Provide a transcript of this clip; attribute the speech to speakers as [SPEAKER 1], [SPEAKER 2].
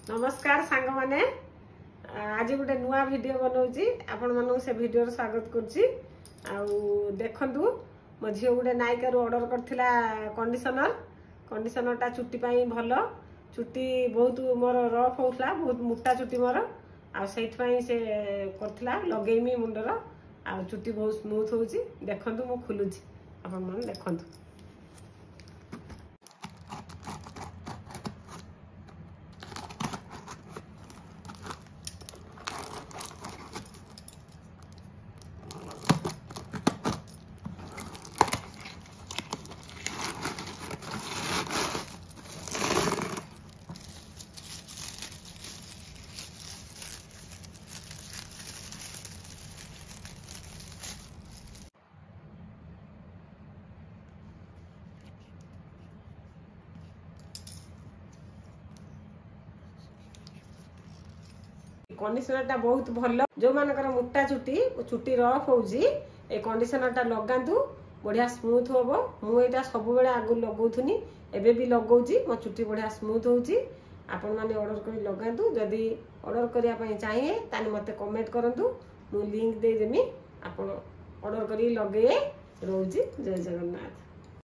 [SPEAKER 1] नमस्कार सांग माने आज गोटे नुआ वीडियो बनाऊँगी आपण मानू से वीडियो स्वागत करुच्ची देखु मो झी गोटे नायिका ऑर्डर करथिला कंडीशनर टा चुट्टी पाई भल चुट्टी बहुत मोर रफ होता बहुत मोटा चुट्टी मोर से करथिला लगेमी मुंडर आ चुट्टी बहुत स्मूथ होची देखंतु मु खुलुची आपण मन देखंतु कंडीशनर टा बहुत भल जो मानकर मोटा चुट्टी चुट्टी रफ होउची ए कंडीशनर टा लगांतु बढ़िया स्मूथ होबो मु एटा सब बेले आगु लगाउथुनी एबे भी लगाउची मो चुट्टी बढ़िया स्मूथ होउची आपण माने ऑर्डर करी लगांतु जदी ऑर्डर करिया पई चाहिए ताने मते कमेंट करंतु मु लिंक दे देमी आपण ऑर्डर करी लगे रहउची जय जगन्नाथ।